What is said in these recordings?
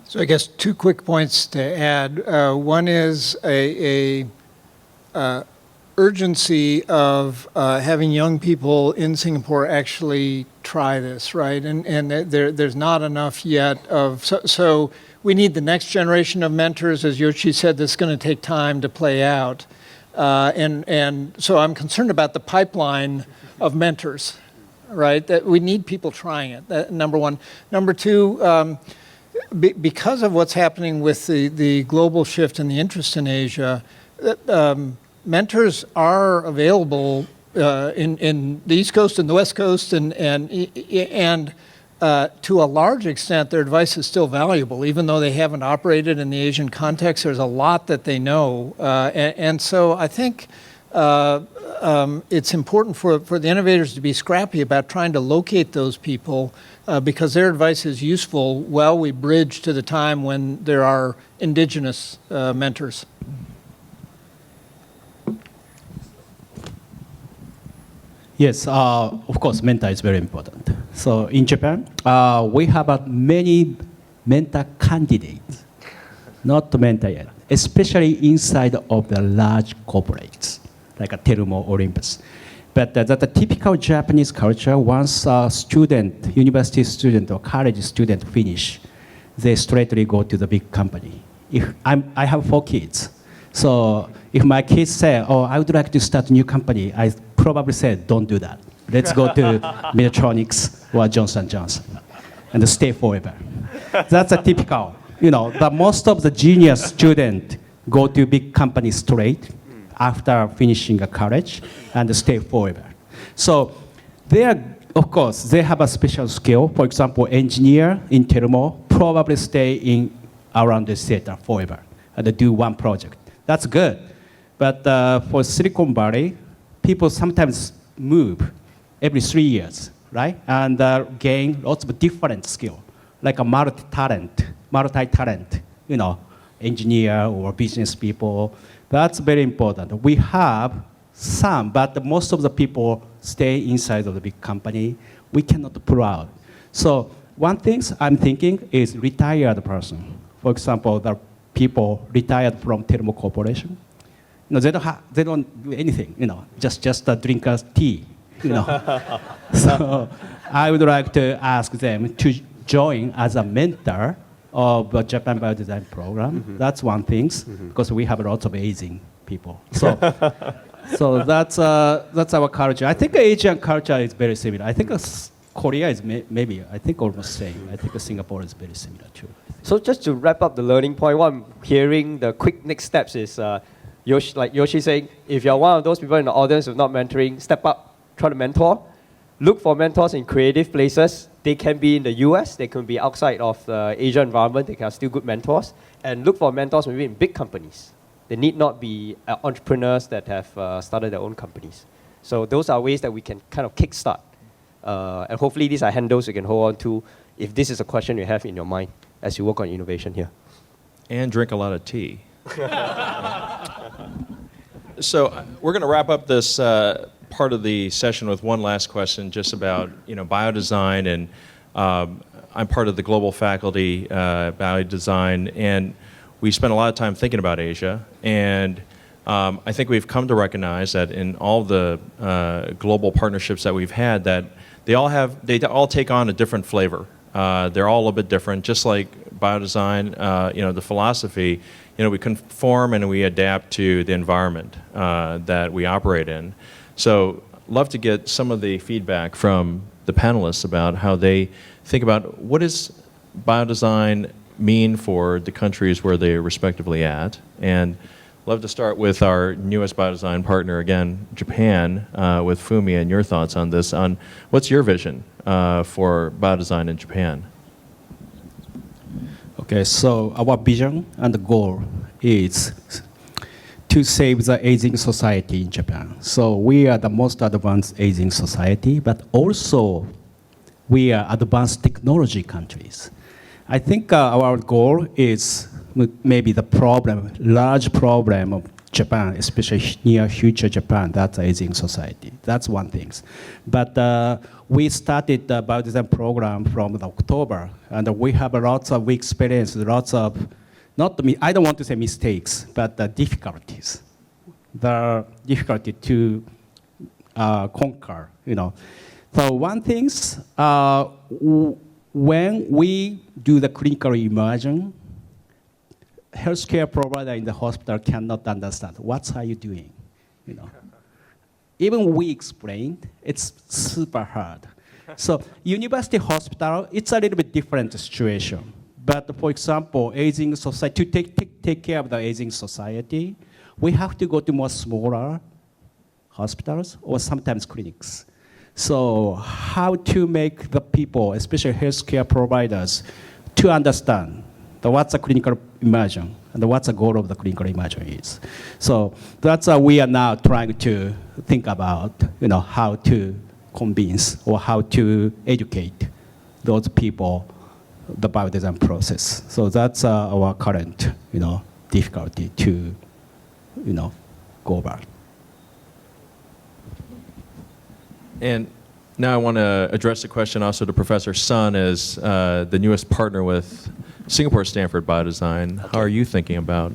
So I guess two quick points to add. One is a urgency of having young people in Singapore actually try this, right? And there's not enough yet of, so we need the next generation of mentors. As Yoshi said, this is going to take time to play out. And so I'm concerned about the pipeline of mentors, right? That we need people trying it, number one. Number two, because of what's happening with the global shift and the interest in Asia, mentors are available in the East Coast and the West Coast, and to a large extent, their advice is still valuable, even though they haven't operated in the Asian context. There's a lot that they know, and so I think it's important for the innovators to be scrappy about trying to locate those people, because their advice is useful while we bridge to the time when there are indigenous mentors. Yes, of course, mentor is very important. So in Japan, we have many mentor candidates, not mentor yet, especially inside of the large corporates, like a Terumo, Olympus. But that's a typical Japanese culture. Once a student, university student or college student finish, they straightly go to the big company. I have 4 kids. So if my kids say, oh, I would like to start a new company, I probably say, don't do that. Let's go to Medtronics or Johnson & Johnson and stay forever. That's a typical, the most of the genius students go to big companies straight after finishing a college and stay forever. So of course, they have a special skill. For example, engineer in Terumo probably stay in around the theater forever and do one project. That's good. But for Silicon Valley, people sometimes move every 3 years, right? And gain lots of different skill, like a multi-talent, engineer or business people. That's very important. We have some, but most of the people stay inside of the big company. We cannot pull out. So one thing I'm thinking is retired person. For example, the people retired from Terumo Corporation. They don't do anything, just drink a tea, So I would like to ask them to join as a mentor of the Japan Biodesign program. Mm-hmm. That's one thing, because we have lots of aging people. So, so that's our culture. I think Asian culture is very similar. I think Korea is maybe, almost same. I think Singapore is very similar too. So just to wrap up the learning point, what I'm hearing, the quick next steps is, like Yoshi saying, if you're one of those people in the audience who's not mentoring, step up, try to mentor. Look for mentors in creative places. They can be in the US, they can be outside of the Asia environment, they can still good mentors. And look for mentors maybe in big companies. They need not be entrepreneurs that have started their own companies. So those are ways that we can kind of kickstart. And hopefully these are handles you can hold on to if this is a question you have in your mind as you work on innovation here. And drink a lot of tea. So we're going to wrap up this part of the session with one last question, just about biodesign, and I'm part of the global faculty biodesign, and we spend a lot of time thinking about Asia, and I think we've come to recognize that in all the global partnerships that we've had, that they all take on a different flavor. They're all a little bit different, just like biodesign, the philosophy, we conform and we adapt to the environment that we operate in. So love to get some of the feedback from the panelists about how they think about what does biodesign mean for the countries where they're respectively at. And love to start with our newest biodesign partner, again, Japan, with Fumi, and your thoughts on this, on what's your vision for biodesign in Japan? Okay, so our vision and the goal is to save the aging society in Japan. So we are the most advanced aging society, but also we are advanced technology countries. I think our goal is maybe the large problem of Japan, especially near future Japan, that's aging society. That's one thing. But we started the biodesign program from October, and we have lots of experience, lots of, I don't want to say mistakes, but difficulties. The difficulty to conquer, So one thing, when we do the clinical immersion, healthcare provider in the hospital cannot understand what are you doing, Even we explained, it's super hard. So university hospital, it's a little bit different situation. But for example, aging society, to take care of the aging society, we have to go to more smaller hospitals or sometimes clinics. So how to make the people, especially healthcare providers, to understand what's a clinical immersion and what's the goal of the clinical immersion is. So that's we are now trying to think about, how to convince or how to educate those people the biodesign process. So that's our current, difficulty to, go about. And now I want to address the question also to Professor Sun as the newest partner with Singapore Stanford Biodesign. How are you thinking about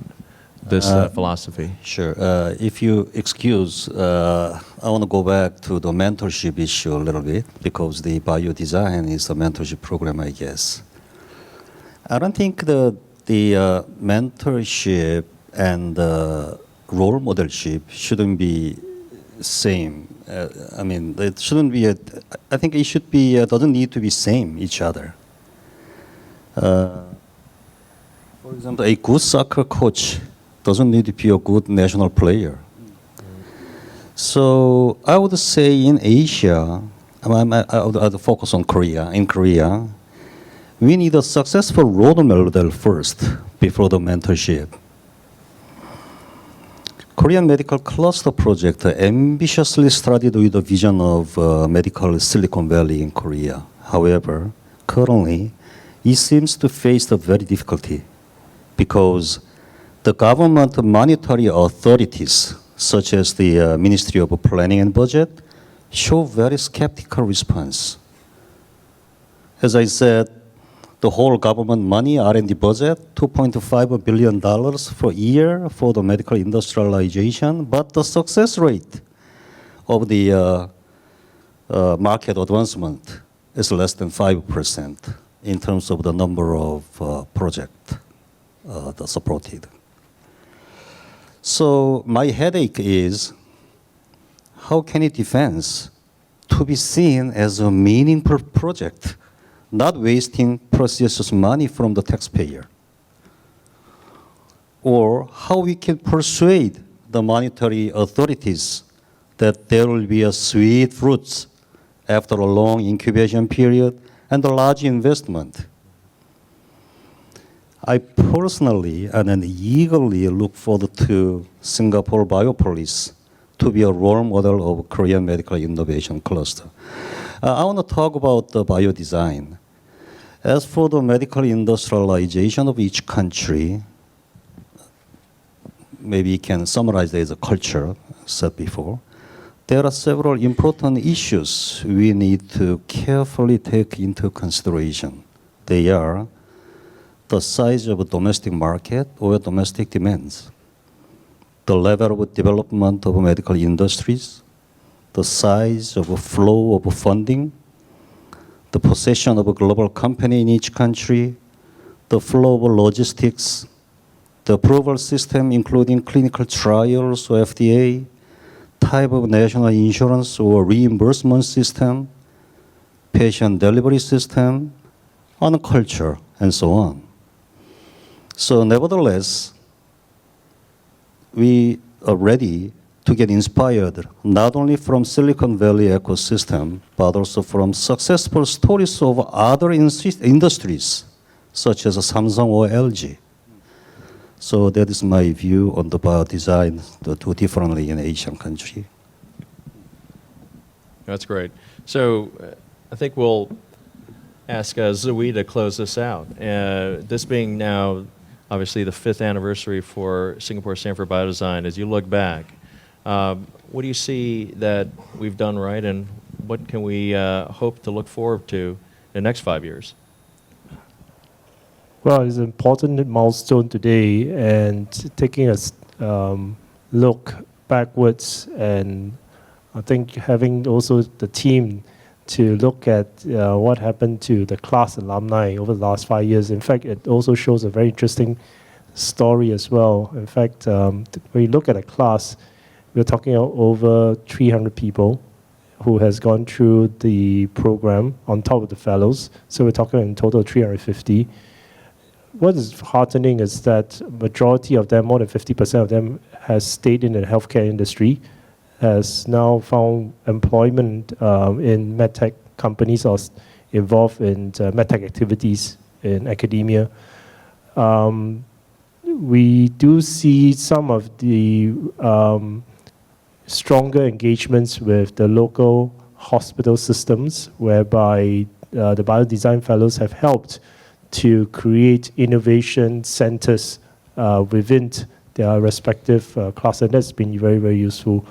this philosophy? Sure. If you excuse, I want to go back to the mentorship issue a little bit because the biodesign is a mentorship program, I guess. I don't think the mentorship and role modelship shouldn't be same. It shouldn't be. I think it should be. Doesn't need to be same each other. For example, a good soccer coach doesn't need to be a good national player. So I would say in Asia, I would focus on Korea. In Korea, we need a successful role model first before the mentorship. Korean Medical Cluster Project ambitiously started with the vision of medical Silicon Valley in Korea. However, currently, it seems to face the very difficulty because the government monetary authorities, such as the Ministry of Planning and Budget, show very skeptical response. As I said, the whole government money, R&D budget, $2.5 billion per year for the medical industrialization, but the success rate of the market advancement is less than 5% in terms of the number of projects supported. So my headache is, how can it defense to be seen as a meaningful project, not wasting precious money from the taxpayer? Or how we can persuade the monetary authorities that there will be a sweet fruits after a long incubation period and a large investment. I personally and eagerly look forward to Singapore Biopolis to be a role model of Korean medical innovation cluster. I want to talk about the biodesign. As for the medical industrialization of each country, maybe you can summarize it as a culture, said before. There are several important issues we need to carefully take into consideration. They are the size of a domestic market or domestic demands, the level of development of medical industries, the size of a flow of funding, the possession of a global company in each country, the flow of logistics, the approval system including clinical trials or FDA, type of national insurance or reimbursement system, patient delivery system, and culture, and so on. So nevertheless, we are ready to get inspired not only from Silicon Valley ecosystem, but also from successful stories of other industries, such as Samsung or LG. So that is my view on the biodesign, the two differently in Asian country. That's great. So I think we'll ask Zui to close this out. This being now obviously the 5th anniversary for Singapore Center for Biodesign. As you look back, what do you see that we've done right, and what can we hope to look forward to in the next 5 years? Well, it's an important milestone today, and taking a look backwards, and I think having also the team to look at what happened to the class alumni over the last 5 years. In fact, it also shows a very interesting story as well. In fact, when you look at a class, we're talking about over 300 people who has gone through the program on top of the fellows. So we're talking in total 350. What is heartening is that majority of them, more than 50% of them, has stayed in the healthcare industry, has now found employment in medtech companies or involved in medtech activities in academia. We do see some of the stronger engagements with the local hospital systems, whereby the biodesign fellows have helped to create innovation centers within their respective class, and that's been very, very useful.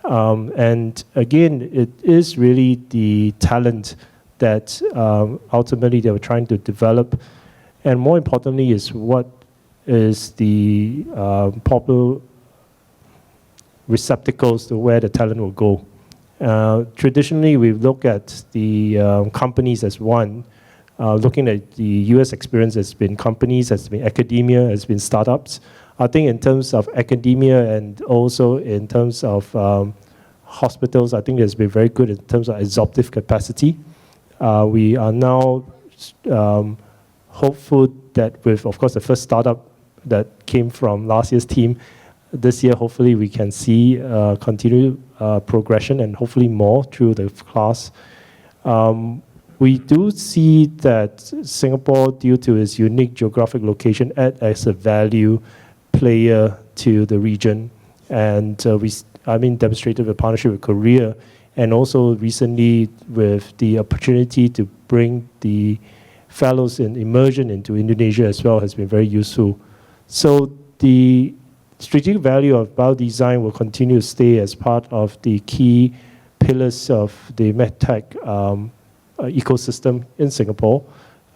And again, it is really the talent that ultimately they were trying to develop, and more importantly is what is the popular receptacles to where the talent will go. Traditionally, we look at the companies as one. Looking at the US experience, has been companies, has been academia, has been startups. I think in terms of academia and also in terms of hospitals, I think it's been very good in terms of absorptive capacity. We are now hopeful that with, of course, the first startup that came from last year's team, this year hopefully we can see continued progression and hopefully more through the class. We do see that Singapore, due to its unique geographic location, acts as a value player to the region. And demonstrated a partnership with Korea, and also recently with the opportunity to bring the fellows in immersion into Indonesia as well has been very useful. So the strategic value of biodesign will continue to stay as part of the key pillars of the medtech ecosystem in Singapore.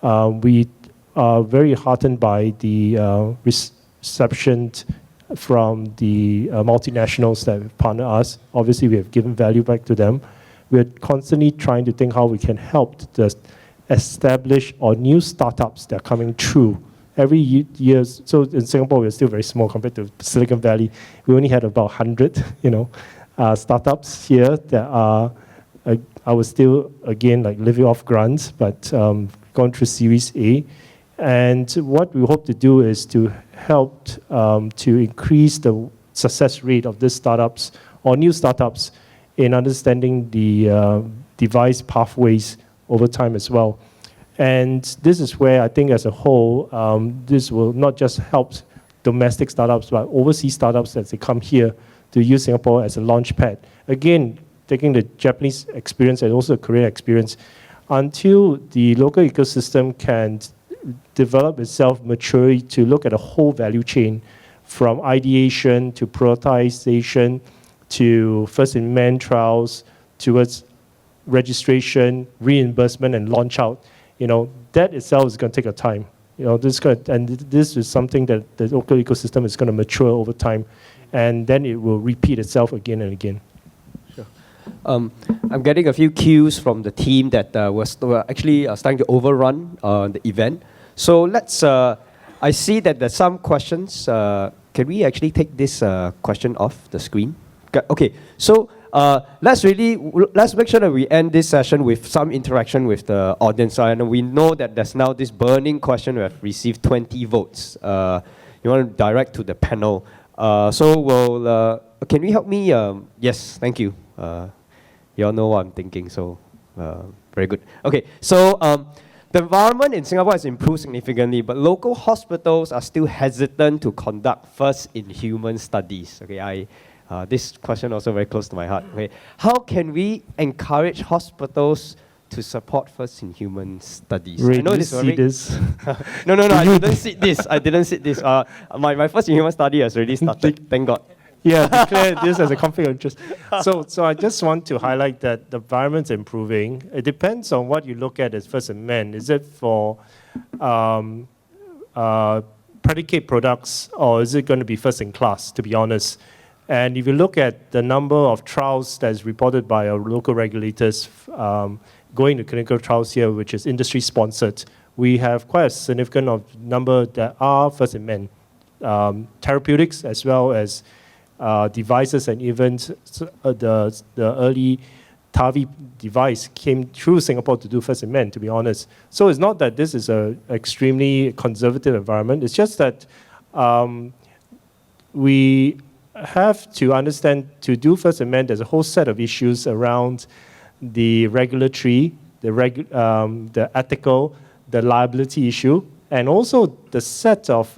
We are very heartened by the reception from the multinationals that partner us. Obviously, we have given value back to them. We're constantly trying to think how we can help to establish or new startups that are coming through. Every year, so in Singapore, we're still very small compared to Silicon Valley. We only had about 100, startups here that are, I was still, again, like living off grants, but gone through Series A. And what we hope to do is to help to increase the success rate of these startups or new startups in understanding the device pathways over time as well. And this is where I think as a whole, this will not just help domestic startups, but overseas startups as they come here to use Singapore as a launch pad. Again, taking the Japanese experience and also the Korean experience, until the local ecosystem can develop itself maturely to look at a whole value chain, from ideation to prioritization to first-in-man trials towards registration, reimbursement, and launch out. That itself is going to take a time. This is something that the local ecosystem is going to mature over time, and then it will repeat itself again and again. I'm getting a few cues from the team that we're actually starting to overrun the event. So let's, I see that there's some questions. Can we actually take this question off the screen? Okay, so let's make sure that we end this session with some interaction with the audience. And we know that there's now this burning question. We have received 20 votes. You want to direct to the panel. So can we help me? Yes, thank you. You all know what I'm thinking, so very good. Okay, so the environment in Singapore has improved significantly, but local hospitals are still hesitant to conduct first-in-human studies. Okay, this question also very close to my heart. Okay, how can we encourage hospitals to support first-in-human studies? Ray, I know do you this see already. this? No, I didn't see this. I didn't see this. My first-in-human study has already started. Thank God. Yeah, declare this as a conflict of interest. So I just want to highlight that the environment's improving. It depends on what you look at as first amendment. Is it for predicate products, or is it going to be first in class, to be honest? And if you look at the number of trials that's reported by our local regulators going to clinical trials here, which is industry sponsored, we have quite a significant number that are first in men. Therapeutics as well as devices, and even the early TAVI device came through Singapore to do first in men, to be honest. So it's not that this is an extremely conservative environment. It's just that we have to understand, to do first in men, there's a whole set of issues around the regulatory, the ethical, the liability issue, and also the set of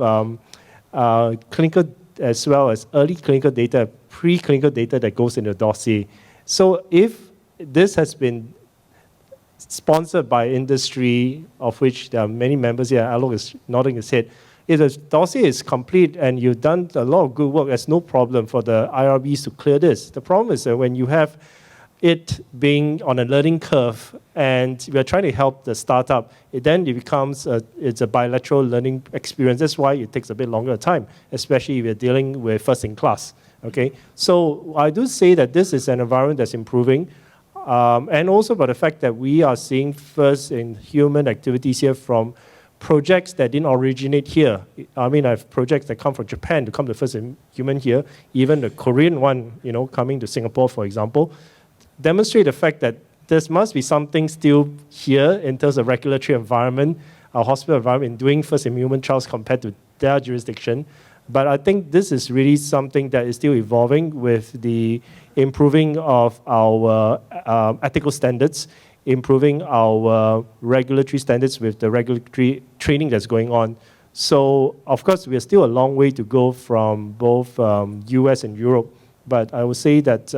clinical as well as early clinical data, pre-clinical data that goes in the dossier. So if this has been sponsored by industry, of which there are many members here, Alok is nodding his head, if the dossier is complete and you've done a lot of good work, there's no problem for the IRBs to clear this. The problem is that when you have it being on a learning curve and we're trying to help the startup, it becomes it's a bilateral learning experience. That's why it takes a bit longer time, especially if you're dealing with first in class. Okay, so I do say that this is an environment that's improving, and also by the fact that we are seeing first in human activities here from projects that didn't originate here. I mean, I have projects that come from Japan to come to first in human here, even the Korean one, coming to Singapore, for example, demonstrate the fact that there must be something still here in terms of regulatory environment, our hospital environment, in doing first in human trials compared to their jurisdiction. But I think this is really something that is still evolving with the improving of our ethical standards, improving our regulatory standards with the regulatory training that's going on. So, of course, we are still a long way to go from both US and Europe, but I would say that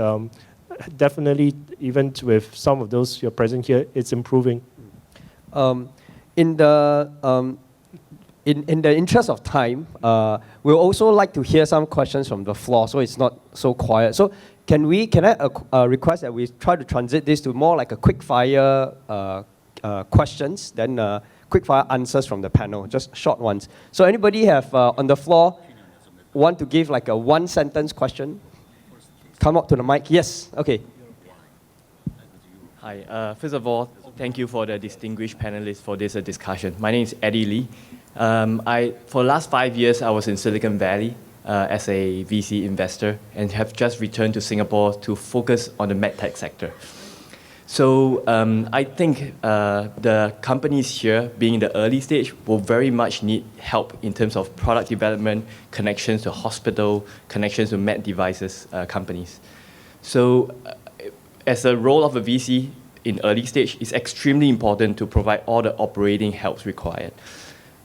definitely, even with some of those who are present here, it's improving. In the interest of time, we'll also like to hear some questions from the floor, so it's not so quiet. So can I request that we try to transit this to more like a quick fire questions, then quick fire answers from the panel, just short ones. So anybody have on the floor want to give like a one sentence question? Come up to the mic. Yes. Okay. Hi. First of all, thank you for the distinguished panelists for this discussion. My name is Eddie Lee. For the last 5 years, I was in Silicon Valley as a VC investor and have just returned to Singapore to focus on the medtech sector. So I think the companies here, being in the early stage, will very much need help in terms of product development, connections to hospital, connections to med devices companies. So as a role of a VC in early stage, it's extremely important to provide all the operating helps required.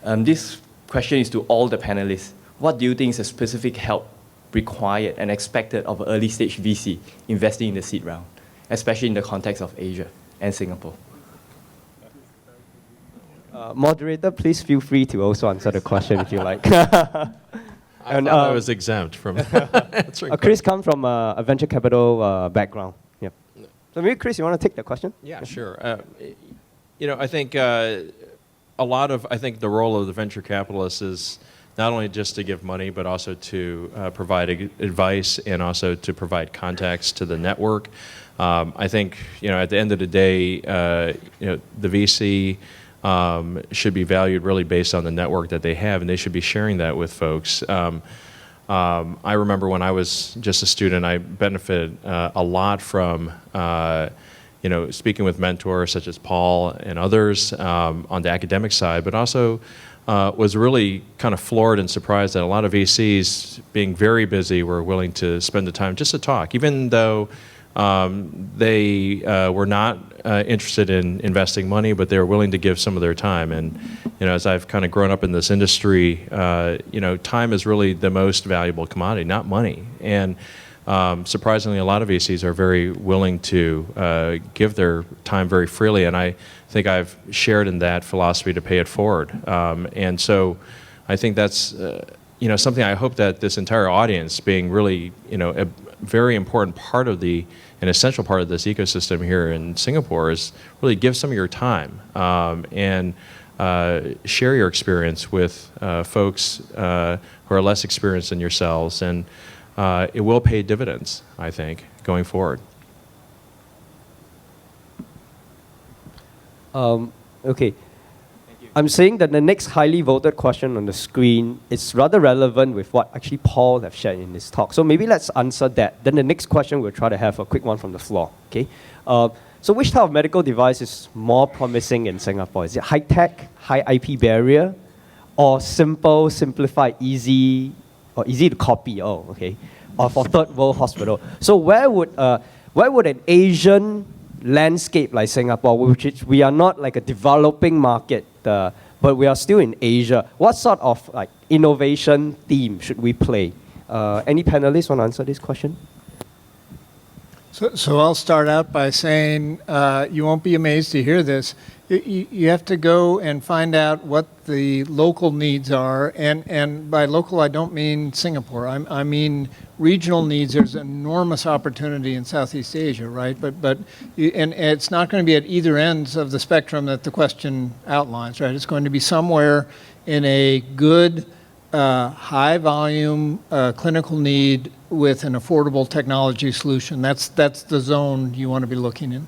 This question is to all the panelists. What do you think is the specific help required and expected of an early stage VC investing in the seed round, especially in the context of Asia and Singapore? Moderator, please feel free to also answer the question if you like. I thought I was exempt from answering. Chris comes from a venture capital background. Yeah. So maybe Chris, you want to take the question? Yeah, sure. I think the role of the venture capitalist is not only just to give money, but also to provide advice and also to provide contacts to the network. I think, at the end of the day, the VC should be valued really based on the network that they have, and they should be sharing that with folks. I remember when I was just a student, I benefited a lot from speaking with mentors such as Paul and others on the academic side, but also was really kind of floored and surprised that a lot of VCs, being very busy, were willing to spend the time just to talk, even though they were not interested in investing money, but they were willing to give some of their time. And as I've kind of grown up in this industry, time is really the most valuable commodity, not money. And surprisingly, a lot of VCs are very willing to give their time very freely, and I think I've shared in that philosophy to pay it forward. And so I think that's something I hope that this entire audience, being really a very important part of an essential part of this ecosystem here in Singapore, is really give some of your time and share your experience with folks who are less experienced than yourselves, and it will pay dividends, I think, going forward. Okay. I'm saying that the next highly voted question on the screen is rather relevant with what actually Paul have shared in his talk. So maybe let's answer that. Then the next question, we'll try to have a quick one from the floor. Okay. So which type of medical device is more promising in Singapore? Is it high-tech, high IP barrier, or simple, simplified, easy to copy? Oh, okay. Or for third world hospital. So where would an Asian landscape like Singapore, which we are not like a developing market, but we are still in Asia, what sort of like innovation theme should we play? Any panelists want to answer this question? So I'll start out by saying, you won't be amazed to hear this. You have to go and find out what the local needs are, and by local I don't mean Singapore. I mean regional needs. There's enormous opportunity in Southeast Asia, right? But it's not going to be at either ends of the spectrum that the question outlines, right? It's going to be somewhere in a good, high volume clinical need with an affordable technology solution. That's the zone you want to be looking in.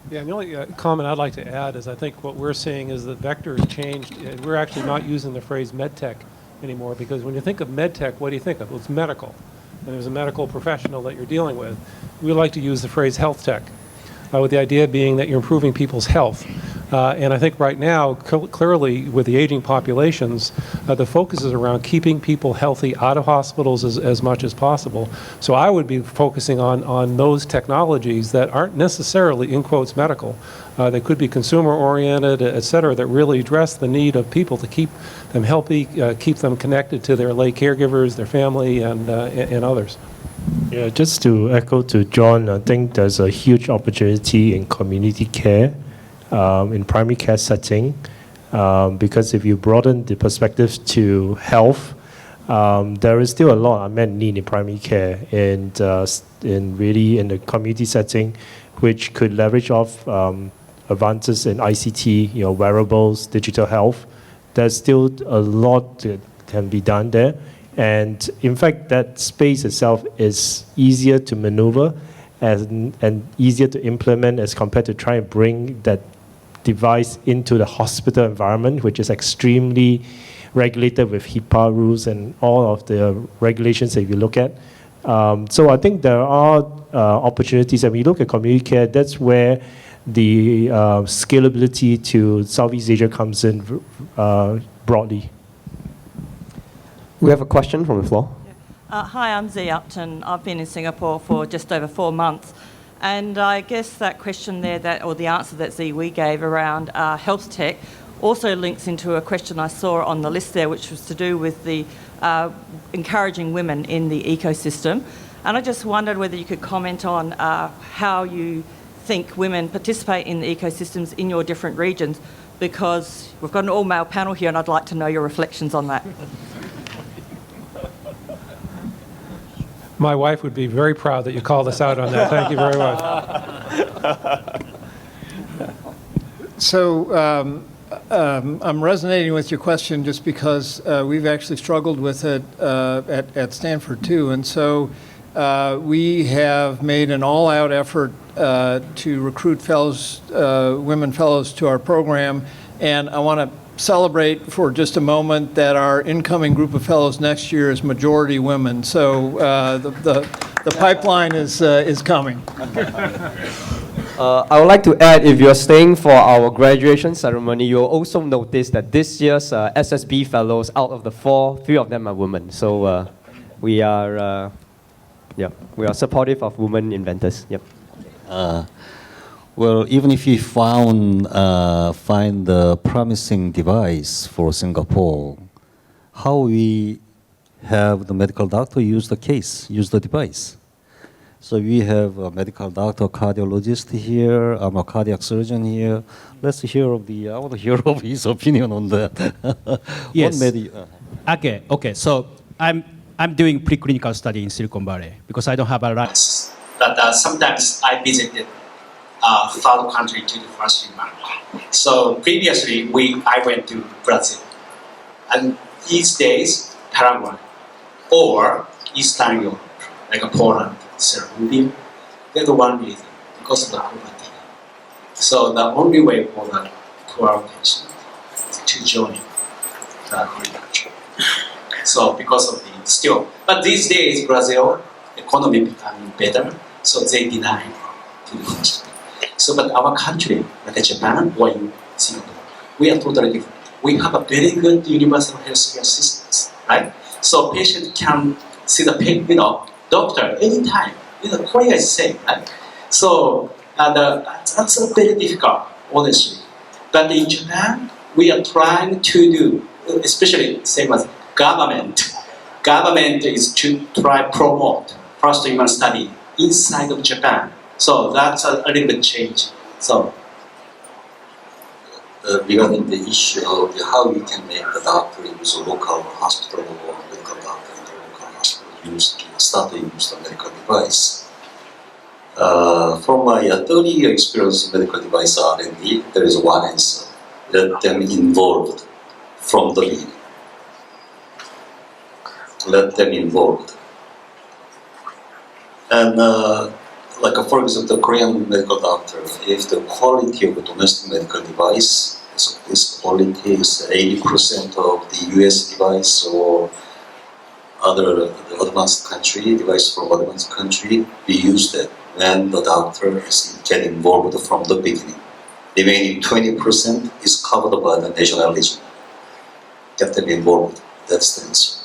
Yeah, the only comment I'd like to add is I think what we're seeing is the vector has changed. We're actually not using the phrase medtech anymore, because when you think of medtech, what do you think of? Well, it's medical, and there's a medical professional that you're dealing with. We like to use the phrase health tech, with the idea being that you're improving people's health. And I think right now, clearly with the aging populations, the focus is around keeping people healthy out of hospitals as much as possible. So I would be focusing on those technologies that aren't necessarily, in quotes, medical. They could be consumer-oriented, et cetera, that really address the need of people to keep them healthy, keep them connected to their lay caregivers, their family, and others. Yeah, just to echo to John, I think there's a huge opportunity in community care, in primary care setting, because if you broaden the perspectives to health, there is still a lot of unmet need in primary care, and in the community setting, which could leverage off advances in ICT, wearables, digital health. There's still a lot that can be done there. And in fact, that space itself is easier to maneuver and easier to implement as compared to trying to bring that device into the hospital environment, which is extremely regulated with HIPAA rules and all of the regulations that you look at. So I think there are opportunities, and we look at community care, that's where the scalability to Southeast Asia comes in broadly. We have a question from the floor. Hi, I'm Zee Upton. I've been in Singapore for just over 4 months. And I guess that question there, or the answer that Zee Wee gave around health tech, also links into a question I saw on the list there, which was to do with the encouraging women in the ecosystem. And I just wondered whether you could comment on how you think women participate in the ecosystems in your different regions, because we've got an all-male panel here, and I'd like to know your reflections on that. My wife would be very proud that you called us out on that. Thank you very much. So I'm resonating with your question just because we've actually struggled with it at Stanford too. And so we have made an all-out effort to recruit fellows, women fellows to our program. And I want to celebrate for just a moment that our incoming group of fellows next year is majority women. So the pipeline is coming. I would like to add, if you're staying for our graduation ceremony, you'll also notice that this year's SSB fellows, out of the 4, 3 of them are women. So we are supportive of women inventors. Yep. Well, even if we find a promising device for Singapore, how we have the medical doctor use the case, use the device. So we have a medical doctor, cardiologist here. I'm a cardiac surgeon here. Let's hear of the. I want to hear of his opinion on that. Yes. What Okay. So I'm doing preclinical study in Silicon Valley because I don't have a right. But sometimes I visited third country to the first human. So previously I went to Brazil, and these days Paraguay or Eastern Europe, like Poland, Serbia. That's the one reason, because of the poverty. So the only way for the poor patient is to join the agriculture. So because of the still, but these days Brazil economy becoming better, so they deny to the first. So but our country, like Japan or in Singapore, we are totally different. We have a very good universal healthcare systems, right? So patient can see the doctor anytime. Korea is same, right? So that's very difficult, honestly. But in Japan, we are trying to do, especially same as government. Government is to try promote first human study inside of Japan. So that's a little bit change. So regarding the issue of how you can make the doctor use a local hospital or medical doctor in the local hospital start to use the medical device. From my 30-year experience in medical device R&D, there is one answer: let them involved from the beginning. Let them involved. And for example, the Korean medical doctor, if the quality of a domestic medical device, so this quality is 80% of the US device or other advanced country, device from advanced country, we use that when the doctor is get involved from the beginning. Remaining 20% is covered by the national region. Get them involved. That's the answer.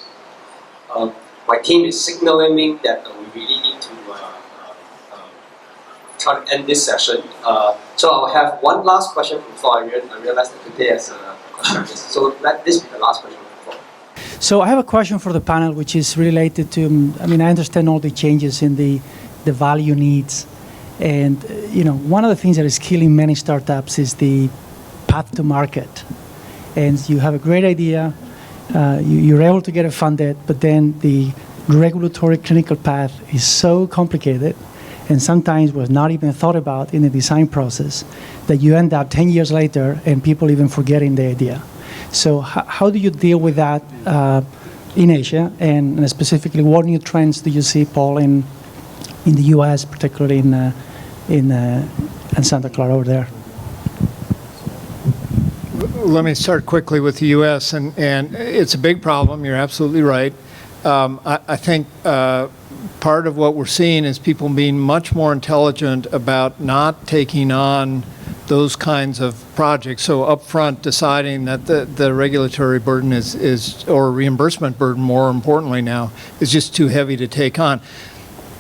My team is signaling me that we really need to try to end this session. So I'll have one last question from Florian. I realize that today as a question. So let this be the last question from Florian. So I have a question for the panel, which is related to, I understand all the changes in the value needs. And, one of the things that is killing many startups is the path to market. And you have a great idea, you're able to get it funded, but then the regulatory clinical path is so complicated and sometimes was not even thought about in the design process that you end up 10 years later and people even forgetting the idea. So how do you deal with that in Asia, and specifically what new trends do you see, Paul, in the US, particularly in Santa Clara over there? Let me start quickly with the U.S., and it's a big problem. You're absolutely right. I think part of what we're seeing is people being much more intelligent about not taking on those kinds of projects. So upfront deciding that the regulatory burden is or reimbursement burden, more importantly now, is just too heavy to take on.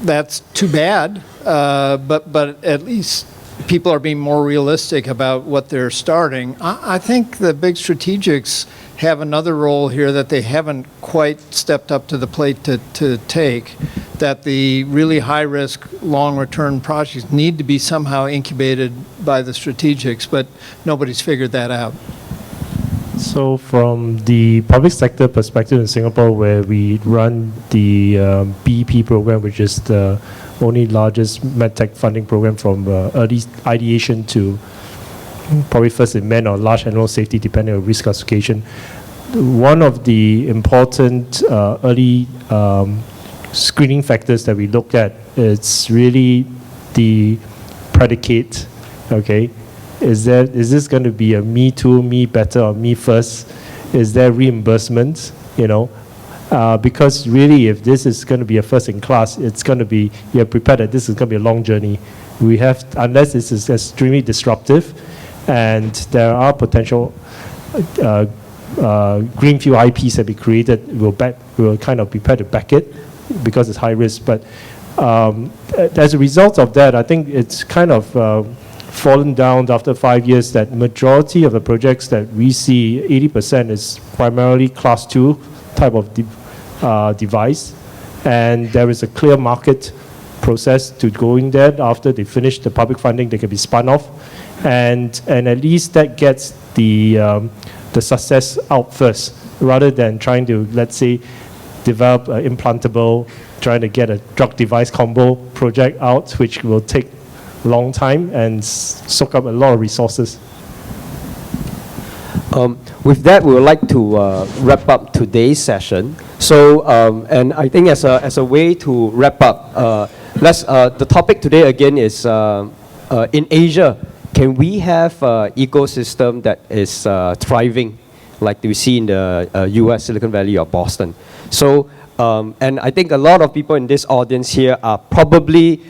That's too bad, but at least people are being more realistic about what they're starting. I think the big strategics have another role here that they haven't quite stepped up to the plate to take, that the really high-risk, long-return projects need to be somehow incubated by the strategics, but nobody's figured that out. So from the public sector perspective in Singapore, where we run the BEP program, which is the only largest medtech funding program from early ideation to probably first in man or large animal safety, depending on risk classification. One of the important early screening factors that we look at is really the predicate, okay? Is this going to be a me too, me better, or me first? Is there reimbursement, because really, if this is going to be a first in class, it's going to be, you're prepared that this is going to be a long journey. We have, unless this is extremely disruptive, and there are potential greenfield IPs that be created, we'll kind of prepare to back it because it's high risk. But as a result of that, I think it's kind of fallen down after 5 years that majority of the projects that we see, 80% is primarily class 2 type of device, and there is a clear market process to going there. After they finish the public funding, they can be spun off, and at least that gets the success out first, rather than trying to, let's say, develop an implantable, trying to get a drug device combo project out, which will take a long time and soak up a lot of resources. With that, we would like to wrap up today's session. So, and I think as a way to wrap up, the topic today again is in Asia, can we have an ecosystem that is thriving, like we see in the US, Silicon Valley or Boston? So, and I think a lot of people in this audience here are probably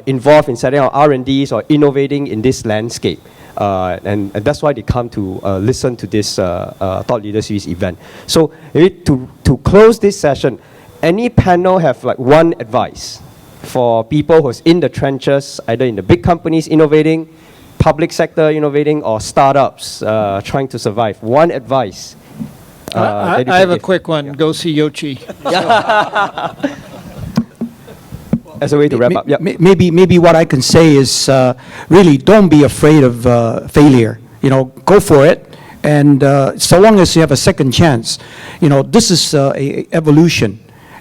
involved in setting up R&Ds or innovating in this landscape. And that's why they come to listen to this Thought Leaders Series event. So maybe to close this session, any panel have like one advice for people who's in the trenches, either in the big companies innovating, public sector innovating, or startups trying to survive? One advice. I have a quick one. Go see Yoshi. As a way to wrap up. Yeah. Maybe what I can say is really don't be afraid of failure. You know, go for it. And so long as you have a second chance, you know, this is a evolution.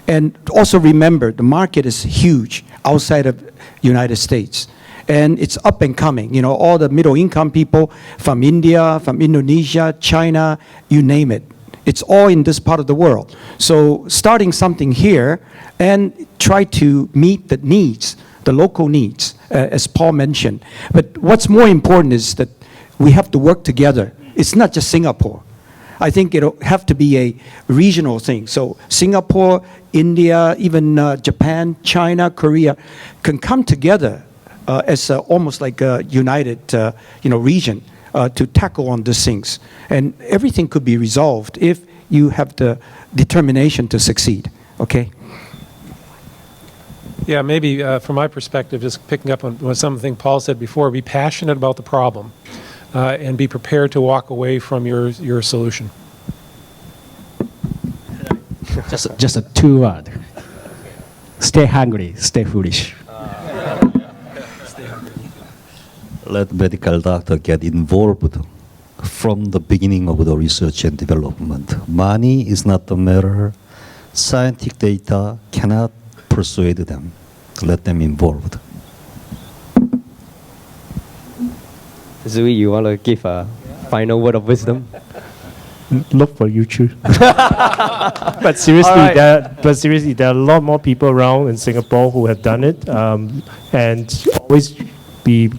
And also remember, the market is huge outside of United States. And it's up and coming. You know, all the middle income people from India, from Indonesia, China, you name it. It's all in this part of the world. So starting something here and try to meet the needs, the local needs, as Paul mentioned. But what's more important is that we have to work together. It's not just Singapore. I think it'll have to be a regional thing. So Singapore, India, even Japan, China, Korea can come together as almost like a united region to tackle on these things. And everything could be resolved if you have the determination to succeed. Okay? Yeah, maybe from my perspective, just picking up on something Paul said before, be passionate about the problem and be prepared to walk away from your solution. Just a 2 word. Stay hungry, stay foolish. Let medical doctor get involved from the beginning of the research and development. Money is not the matter. Scientific data cannot persuade them. Let them involved. Zui, you want to give a final word of wisdom? Look for YouTube. But seriously, right. There are a lot more people around in Singapore who have done it, and always be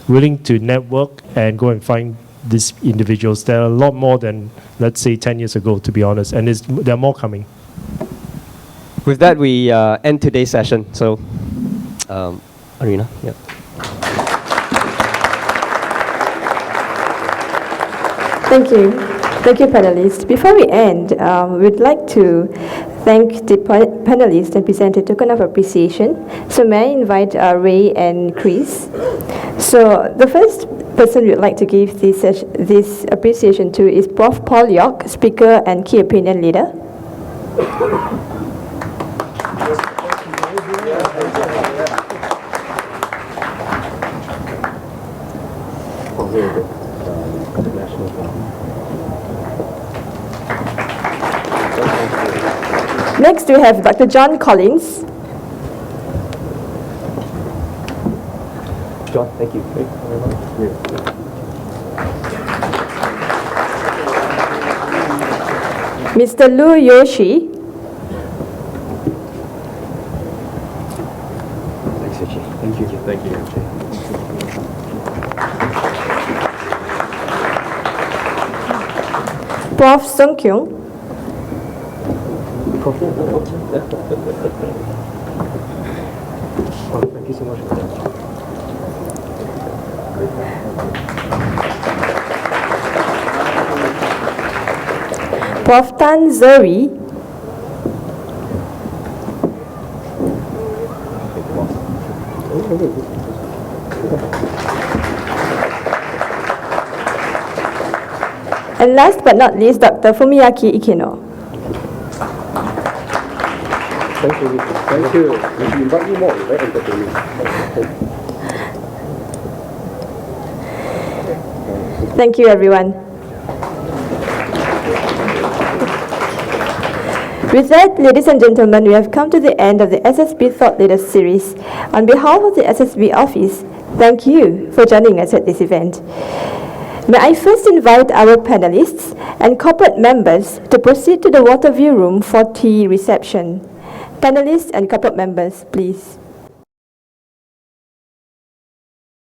willing to network and go and find these individuals. There are a lot more than, let's say, 10 years ago, to be honest, and there are more coming. With that, we end today's session. So, Arina, yeah. Thank you. Thank you, panelists. Before we end, we'd like to thank the panelists and present a token of appreciation. So may I invite Ray and Chris. So the first person we'd like to give this appreciation to is Prof. Paul York, speaker and key opinion leader. Next, we have Dr. John Collins. John, thank you. Mr. Lu Yoshi. Thank you. Thank you. Prof. Sung Kyung. Thank you so much. Prof. Tan Zeri. And last but not least, Dr. Fumiaki Ikeno. Thank you. Thank you. If you invite me more, it's very entertaining. Thank you, everyone. With that, ladies and gentlemen, we have come to the end of the SSB Thought Leaders Series. On behalf of the SSB office, thank you for joining us at this event. May I first invite our panelists and corporate members to proceed to the water view room for tea reception. Panelists and corporate members, please.